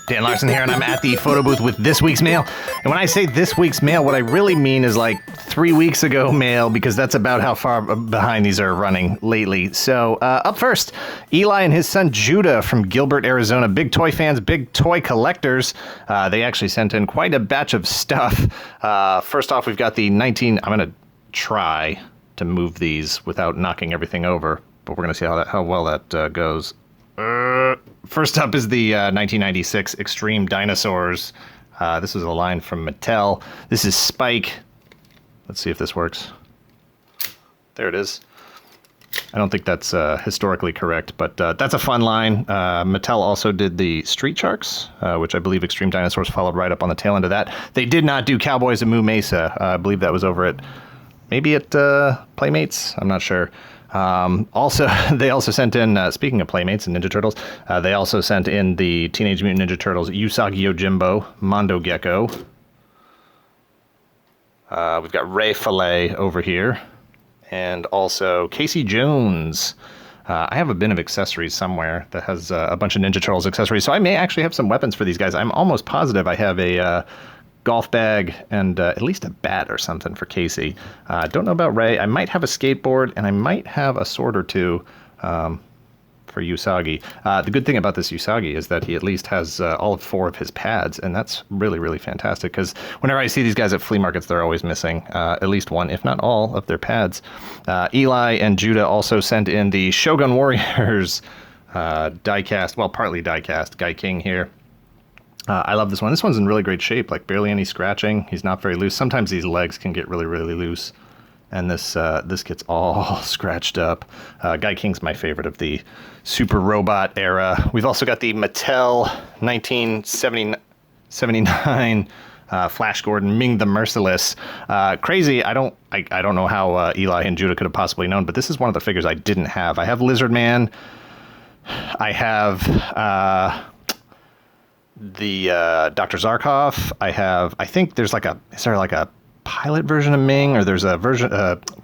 Dan Larson here, and I'm at the photo booth with this week's mail. And when I say this week's mail, what I really mean is like 3 weeks ago mail, because that's about how far behind these are running lately. So up first, Eli and his son Judah from Gilbert, Arizona. Big toy fans, big toy collectors. They actually sent in quite a batch of stuff. First off, we've got the I'm going to try to move these without knocking everything over, but we're going to see how well that goes. First up is the 1996 Extreme Dinosaurs. This is a line from Mattel. This is Spike. Let's see if this works. There it is. I don't think that's historically correct, but that's a fun line. Mattel also did the Street Sharks, which I believe Extreme Dinosaurs followed right up on the tail end of that. They did not do Cowboys of Moo Mesa. I believe that was over at, maybe at Playmates. I'm not sure. They also sent in, speaking of Playmates and Ninja Turtles, they also sent in the Teenage Mutant Ninja Turtles Usagi Yojimbo, Mondo Gecko. We've got Ray Fillet over here, and also Casey Jones. I have a bin of accessories somewhere that has a bunch of Ninja Turtles accessories, so I may actually have some weapons for these guys. I'm almost positive I have a golf bag and at least a bat or something for Casey. Don't know about Ray. I might have a skateboard, and I might have a sword or two for Usagi. The good thing about this Usagi is that he at least has all 4 of his pads, and that's really, really fantastic, because whenever I see these guys at flea markets, they're always missing at least one, if not all, of their pads. Eli and Judah also sent in the Shogun Warriors die-cast, well, partly die-cast, Guy King here. I love this one. This one's in really great shape, like barely any scratching. He's not very loose. Sometimes these legs can get really, really loose, and this gets all scratched up. Guy King's my favorite of the Super Robot era. We've also got the Mattel 1979 Flash Gordon Ming the Merciless. Crazy. I don't know how Eli and Judah could have possibly known, but this is one of the figures I didn't have. I have Lizard Man. I have the Dr. Zarkov. I think there's is there a pilot version of Ming, or there's a version,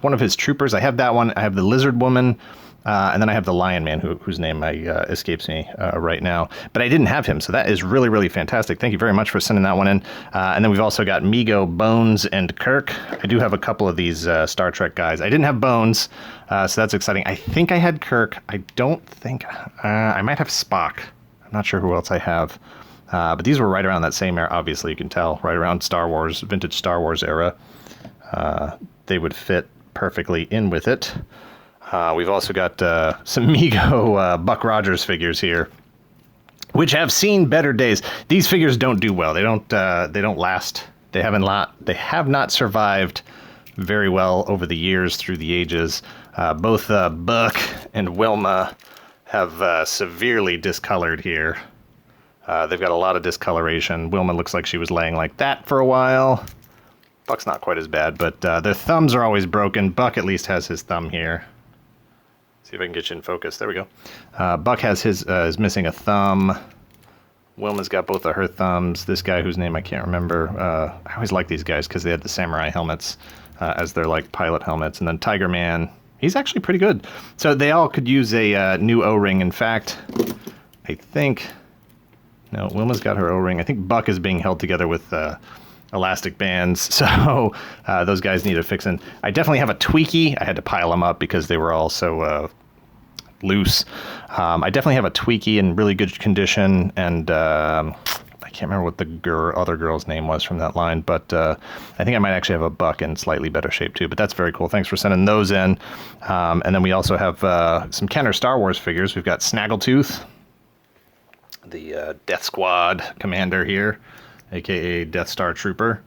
one of his troopers. I have that one. I have the Lizard Woman, and then I have the Lion Man, whose name escapes me right now. But I didn't have him, so that is really, really fantastic. Thank you very much for sending that one in. And then we've also got Mego, Bones, and Kirk. I do have a couple of these Star Trek guys. I didn't have Bones, so that's exciting. I think I had Kirk. I don't think... I might have Spock. I'm not sure who else I have. But these were right around that same era, obviously, you can tell, right around Star Wars, vintage Star Wars era. They would fit perfectly in with it. We've also got some Mego Buck Rogers figures here, which have seen better days. These figures don't do well. They don't last. They have not survived very well over the years, through the ages. Both Buck and Wilma have severely discolored here. They've got a lot of discoloration. Wilma looks like she was laying like that for a while. Buck's not quite as bad, but their thumbs are always broken. Buck at least has his thumb here. See if I can get you in focus. There we go. Buck has is missing a thumb. Wilma's got both of her thumbs. This guy, whose name I can't remember. I always like these guys because they had the samurai helmets as their like pilot helmets. And then Tiger Man, he's actually pretty good. So they all could use a new O-ring. In fact, I think... No, Wilma's got her O-ring. I think Buck is being held together with elastic bands, so those guys need a fixing. I definitely have a Tweaky. I had to pile them up because they were all so loose. I definitely have a Tweaky in really good condition, and I can't remember what the other girl's name was from that line, but I think I might actually have a Buck in slightly better shape too, but that's very cool. Thanks for sending those in. And then we also have some Kenner Star Wars figures. We've got Snaggletooth, the Death Squad commander here, aka Death Star Trooper.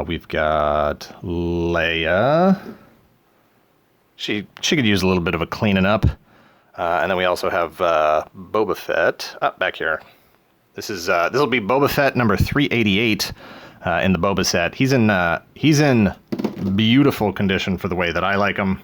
We've got Leia. She could use a little bit of a cleaning up. And then we also have Boba Fett back here. This will be Boba Fett number 388 in the Boba Sett. He's in beautiful condition for the way that I like him.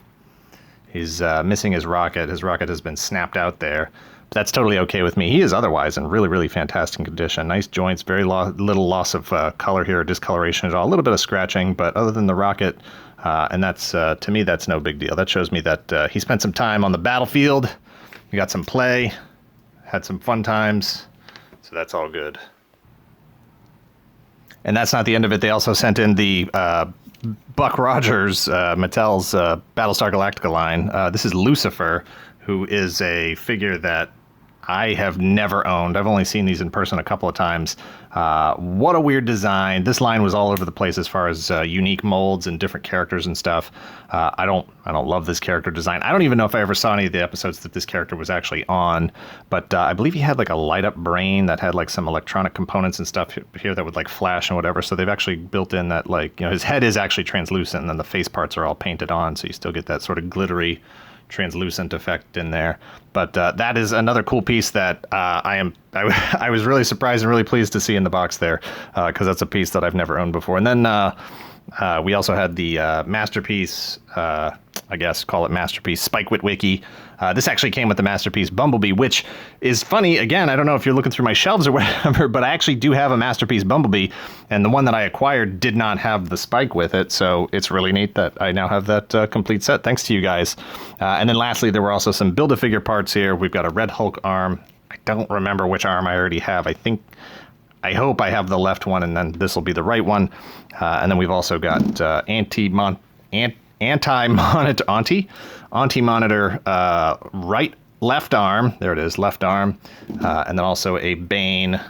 He's missing his rocket. His rocket has been snapped out there. But that's totally okay with me. He is otherwise in really, really fantastic condition. Nice joints, very little loss of color here, or discoloration at all. A little bit of scratching, but other than the rocket, and that's, to me, that's no big deal. That shows me that he spent some time on the battlefield. We got some play, had some fun times. So that's all good. And that's not the end of it. They also sent in the Buck Rogers, Mattel's Battlestar Galactica line. This is Lucifer, who is a figure that I have never owned. I've only seen these in person a couple of times. What a weird design. This line was all over the place as far as unique molds and different characters and stuff. I don't love this character design. I don't even know if I ever saw any of the episodes that this character was actually on, but I believe he had like a light up brain that had like some electronic components and stuff here that would like flash and whatever. So they've actually built in that, like, his head is actually translucent and then the face parts are all painted on. So you still get that sort of glittery translucent effect in there. But that is another cool piece that I was really surprised and really pleased to see in the box there, because that's a piece that I've never owned before. And then we also had the Masterpiece, I guess call it Masterpiece, Spike Witwicky. This actually came with the Masterpiece Bumblebee, which is funny. Again, I don't know if you're looking through my shelves or whatever, but I actually do have a Masterpiece Bumblebee, and the one that I acquired did not have the spike with it, so it's really neat that I now have that complete set, thanks to you guys. And then lastly, there were also some Build-A-Figure parts here. We've got a Red Hulk arm. I don't remember which arm I already have. I hope I have the left one, and then this will be the right one. And then we've also got anti-monitor left arm. There it is, left arm. And then also a Bane.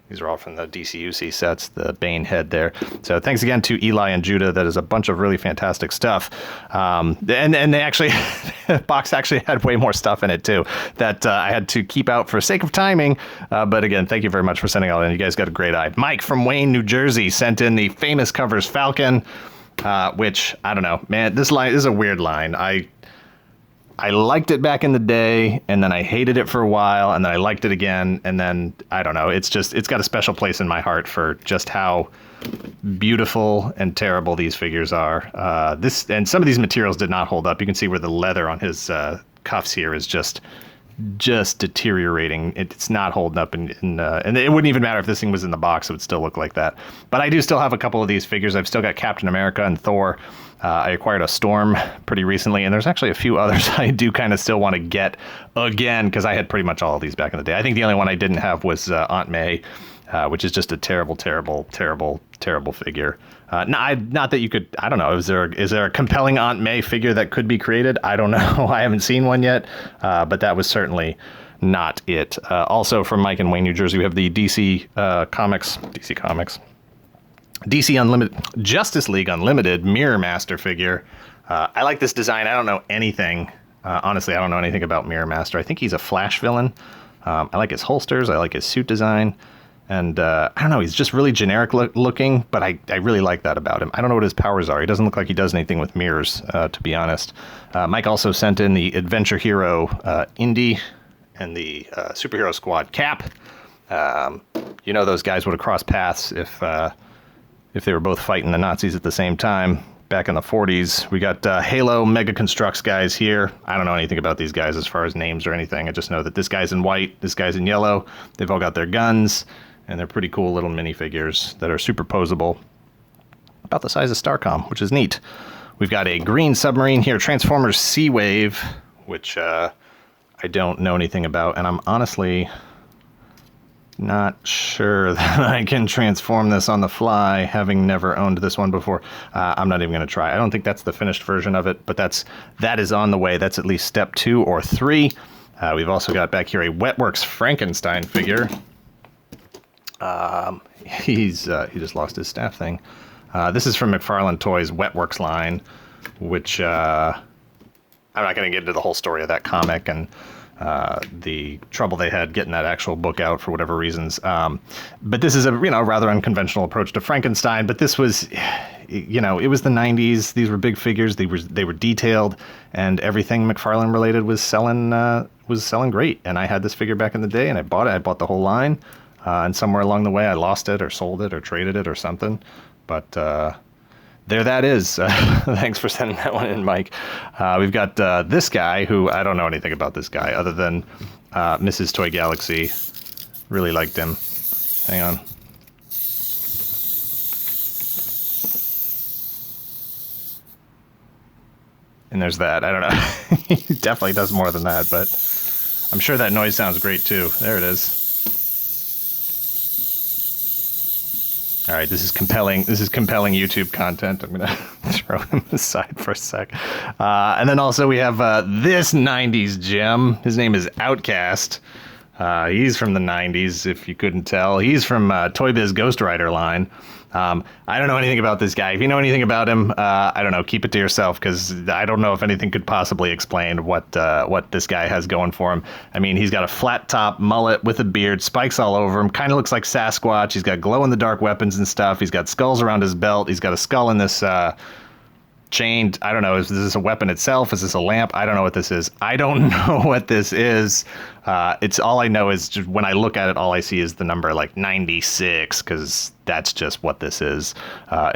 These are all from the DCUC sets, the Bane head there. So thanks again to Eli and Judah. That is a bunch of really fantastic stuff. And they actually, the box actually had way more stuff in it too that I had to keep out for sake of timing. But again, thank you very much for sending all in. You guys got a great eye. Mike from Wayne, New Jersey sent in the Famous Covers Falcon, which, I don't know, man, this line is a weird line. I liked it back in the day, and then I hated it for a while, and then I liked it again, and then, I don't know, it's got a special place in my heart for just how beautiful and terrible these figures are. And some of these materials did not hold up. You can see where the leather on his cuffs here is just deteriorating. It's not holding up, and it wouldn't even matter if this thing was in the box, it would still look like that. But I do still have a couple of these figures. I've still got Captain America and Thor. I acquired a Storm pretty recently, and there's actually a few others I do kind of still want to get again, because I had pretty much all of these back in the day. I think the only one I didn't have was Aunt May, which is just a terrible, terrible, terrible, terrible figure. Not that you could, I don't know, is there a compelling Aunt May figure that could be created? I don't know. I haven't seen one yet, but that was certainly not it. Also from Mike in Wayne, New Jersey, we have the DC Comics, DC Unlimited, Justice League Unlimited Mirror Master figure. I like this design. I don't know anything. Honestly, I don't know anything about Mirror Master. I think he's a Flash villain. I like his holsters. I like his suit design. And I don't know, he's just really generic looking, but I really like that about him. I don't know what his powers are. He doesn't look like he does anything with mirrors, to be honest. Mike also sent in the Adventure Hero Indy and the Superhero Squad Cap. Those guys would have crossed paths if they were both fighting the Nazis at the same time back in the 40s. We got Halo Mega Constructs guys here. I don't know anything about these guys as far as names or anything. I just know that this guy's in white, this guy's in yellow. They've all got their guns, and they're pretty cool little minifigures that are superposable, about the size of Starcom, which is neat. We've got a green submarine here, Transformers Sea Wave, which I don't know anything about, and I'm honestly not sure that I can transform this on the fly, having never owned this one before. I'm not even going to try. I don't think that's the finished version of it, but that is on the way. That's at least step 2 or 3. We've also got back here a Wetworks Frankenstein figure. He just lost his staff thing. This is from McFarlane Toys Wetworks line, which I'm not going to get into the whole story of that comic and the trouble they had getting that actual book out for whatever reasons. But this is a rather unconventional approach to Frankenstein. But this was, it was the 90s. These were big figures. They were detailed, and everything McFarlane related was selling great. And I had this figure back in the day, and I bought it. I bought the whole line. And somewhere along the way, I lost it or sold it or traded it or something. But there that is. Thanks for sending that one in, Mike. We've got this guy who I don't know anything about this guy other than Mrs. Toy Galaxy. Really liked him. Hang on. And there's that. I don't know. He definitely does more than that, but I'm sure that noise sounds great too. There it is. All right, this is compelling. This is compelling YouTube content. I'm gonna throw him aside for a sec. And then also we have this '90s gem. His name is Outcast. He's from the '90s, if you couldn't tell. He's from Toy Biz Ghost Rider line. I don't know anything about this guy. If you know anything about him, I don't know, keep it to yourself, because I don't know if anything could possibly explain what this guy has going for him. I mean, he's got a flat top mullet with a beard, spikes all over him, kind of looks like Sasquatch. He's got glow-in-the-dark weapons and stuff. He's got skulls around his belt. He's got a skull in this chained, I don't know, is this a weapon itself? Is this a lamp? I don't know what this is. I don't know what this is. It's all I know is just when I look at it, all I see is the number like 96, because that's just what this is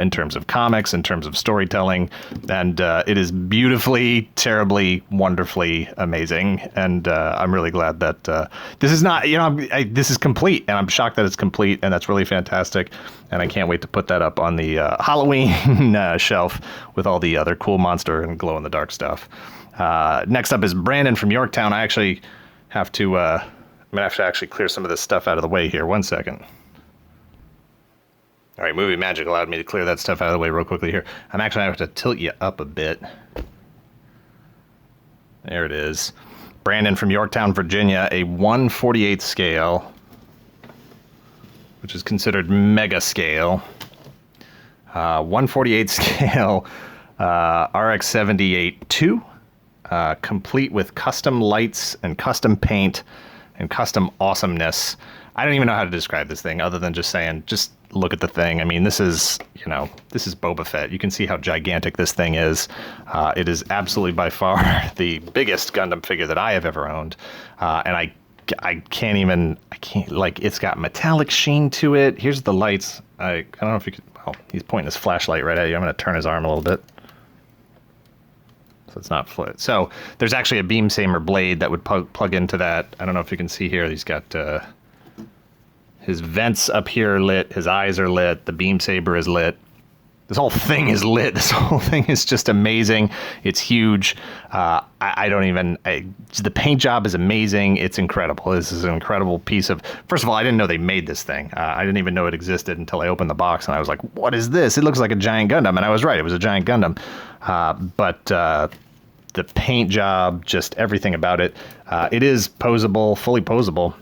in terms of comics, in terms of storytelling. And it is beautifully, terribly, wonderfully amazing. And I'm really glad that this is not, this is complete. And I'm shocked that it's complete. And that's really fantastic. And I can't wait to put that up on the Halloween shelf with all the other cool monster and glow-in-the-dark stuff. Next up is Brandon from Yorktown. I actually have to, I'm gonna have to actually clear some of this stuff out of the way here. 1 second. All right, Movie Magic allowed me to clear that stuff out of the way real quickly here. I'm actually gonna have to tilt you up a bit. There it is. Brandon from Yorktown, Virginia, a 1/48 scale, which is considered mega scale. 1/48 scale RX-78 2. Complete with custom lights and custom paint and custom awesomeness. I don't even know how to describe this thing other than just saying, just look at the thing. I mean, this is, this is Boba Fett. You can see how gigantic this thing is. It is absolutely by far the biggest Gundam figure that I have ever owned. And I can't, like, it's got metallic sheen to it. Here's the lights. I don't know if you could, well, he's pointing his flashlight right at you. I'm going to turn his arm a little bit, so it's not flat. So there's actually a beam saber blade that would plug into that. I don't know if you can see here. He's got his vents up here are lit. His eyes are lit. The beam saber is lit. This whole thing is lit. This whole thing is just amazing. It's huge. The paint job is amazing. It's incredible. This is an incredible piece of, first of all, I didn't know they made this thing. I didn't even know it existed until I opened the box and I was like, what is this? It looks like a giant Gundam. And I was right. It was a giant Gundam. But the paint job, just everything about it. It is posable, fully posable.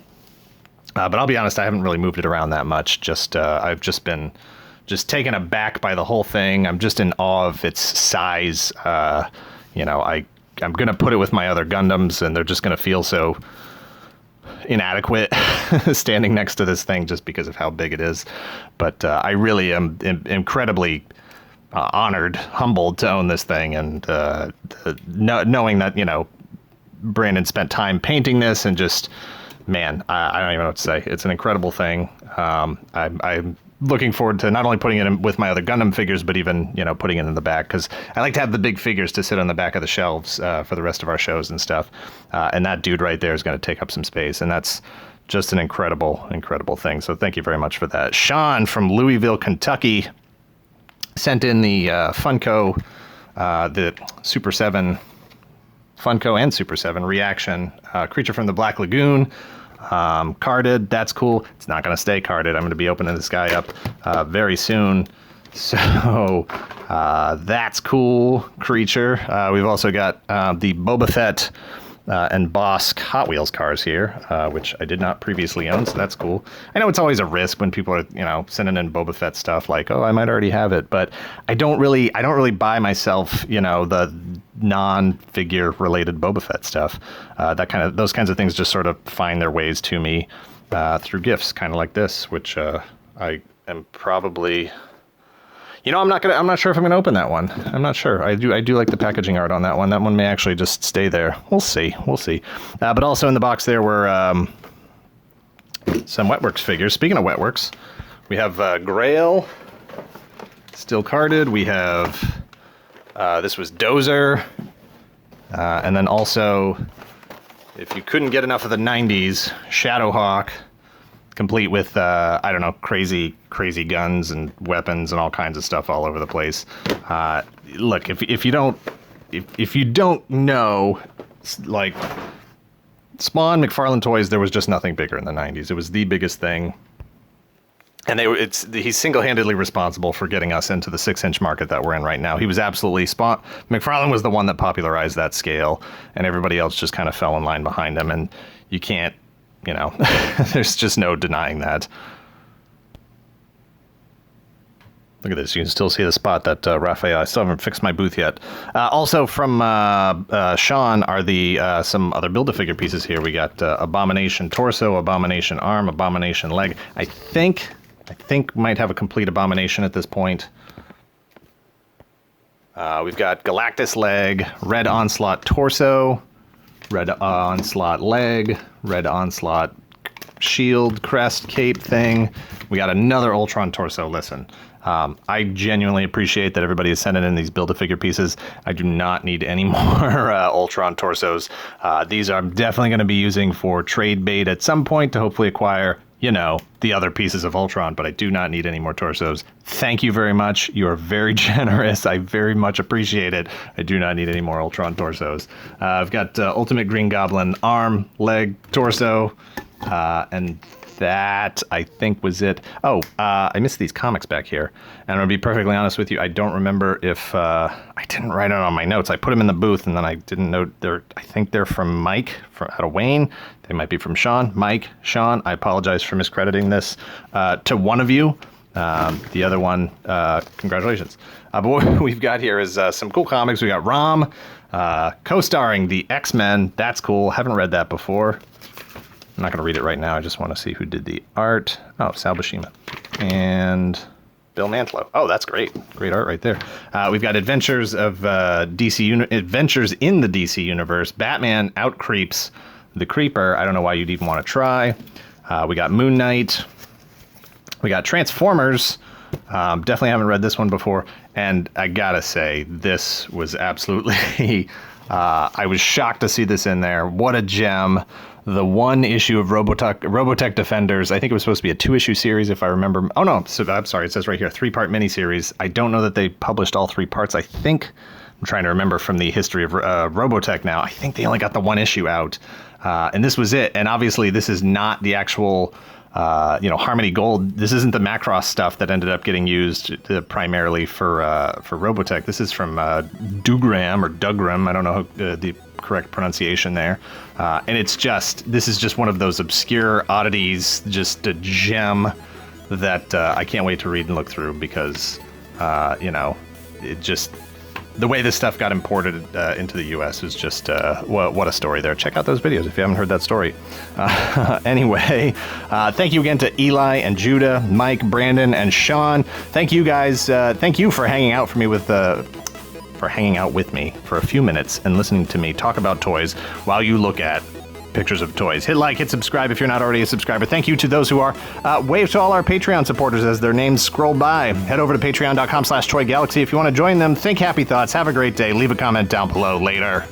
But I'll be honest, I haven't really moved it around that much. I've just been taken aback by the whole thing. I'm just in awe of its size. I'm going to put it with my other Gundams, and they're just going to feel so inadequate standing next to this thing just because of how big it is. But I really am incredibly honored, humbled to own this thing, and knowing that, Brandon spent time painting this, and just, man, I don't even know what to say. It's an incredible thing. I'm looking forward to not only putting it in with my other Gundam figures, but even, putting it in the back, because I like to have the big figures to sit on the back of the shelves for the rest of our shows and stuff. And that dude right there is going to take up some space, and that's just an incredible, incredible thing. So thank you very much for that. Sean from Louisville, Kentucky sent in the Funko, the Super 7 Funko and Super 7 reaction, Creature from the Black Lagoon, carded. That's cool. It's not going to stay carded. I'm going to be opening this guy up very soon. So that's cool. Creature. We've also got the Boba Fett and Bosk Hot Wheels cars here, which I did not previously own, so that's cool. I know it's always a risk when people are, sending in Boba Fett stuff, like, oh, I might already have it, but I don't really buy myself, the non-figure related Boba Fett stuff. Those kinds of things just sort of find their ways to me through gifts, kind of like this, which I am probably. I'm not sure if I'm gonna open that one. I'm not sure. I do like the packaging art on that one. That one may actually just stay there. We'll see. But also in the box there were some Wetworks figures. Speaking of Wetworks, we have Grail, still carded. We have this was Dozer, and then also, if you couldn't get enough of the '90s, Shadowhawk, complete with crazy guns and weapons and all kinds of stuff all over the place. Look, if you don't know, like, Spawn, McFarlane Toys, there was just nothing bigger in the '90s. It was the biggest thing. And he's single-handedly responsible for getting us into the 6-inch market that we're in right now. He was absolutely McFarlane was the one that popularized that scale, and everybody else just kind of fell in line behind him. And you can't, there's just no denying that. Look at this. You can still see the spot that Raphael. I still haven't fixed my booth yet. Also from Sean are the some other Build-A-Figure pieces here. We got Abomination torso, Abomination arm, Abomination leg. I think might have a complete Abomination at this point. We've got Galactus leg, Red Onslaught torso, Red Onslaught leg, Red Onslaught shield, crest, cape thing. We got another Ultron torso. Listen, I genuinely appreciate that everybody is sending in these Build-A-Figure pieces. I do not need any more Ultron torsos. These I'm definitely going to be using for trade bait at some point to hopefully acquire, the other pieces of Ultron, but I do not need any more torsos. Thank you very much. You are very generous. I very much appreciate it. I do not need any more Ultron torsos. I've got Ultimate Green Goblin arm, leg, torso, and that, I think, was it. Oh, I missed these comics back here. And I'm going to be perfectly honest with you, I don't remember if I didn't write it on my notes. I put them in the booth, and then I didn't note. I think they're from Mike, out of Wayne. They might be from Sean. Mike, Sean, I apologize for miscrediting this to one of you. The other one, congratulations. But what we've got here is some cool comics. We got Rom, co-starring the X-Men. That's cool. Haven't read that before. I'm not going to read it right now. I just want to see who did the art. Oh, Sal Buscema. And Bill Mantlo. Oh, that's great. Great art right there. We've got Adventures of Adventures in the DC Universe. Batman out-creeps the Creeper. I don't know why you'd even want to try. We got Moon Knight. We got Transformers. Definitely haven't read this one before. And I gotta say, this was absolutely... I was shocked to see this in there. What a gem. The one issue of Robotech Defenders. I think it was supposed to be a 2-issue series, if I remember. Oh, no. So, I'm sorry. It says right here, 3-part miniseries. I don't know that they published all 3 parts. I think, I'm trying to remember from the history of Robotech now, I think they only got the 1 issue out. And this was it. And obviously, this is not the actual... Harmony Gold. This isn't the Macross stuff that ended up getting used primarily for Robotech. This is from Dougram or Dougram. I don't know the correct pronunciation there. And this is just one of those obscure oddities, just a gem that I can't wait to read and look through because, it just... The way this stuff got imported into the U.S. is just, what a story there. Check out those videos if you haven't heard that story. Anyway, thank you again to Eli and Judah, Mike, Brandon, and Sean. Thank you guys. Thank you for hanging out with me for a few minutes and listening to me talk about toys while you look at pictures of toys. Hit like, hit subscribe if you're not already a subscriber. Thank you to those who are. Wave to all our Patreon supporters as their names scroll by. Head over to patreon.com/toygalaxy if you want to join them. Think happy thoughts. Have a great day. Leave a comment down below. Later.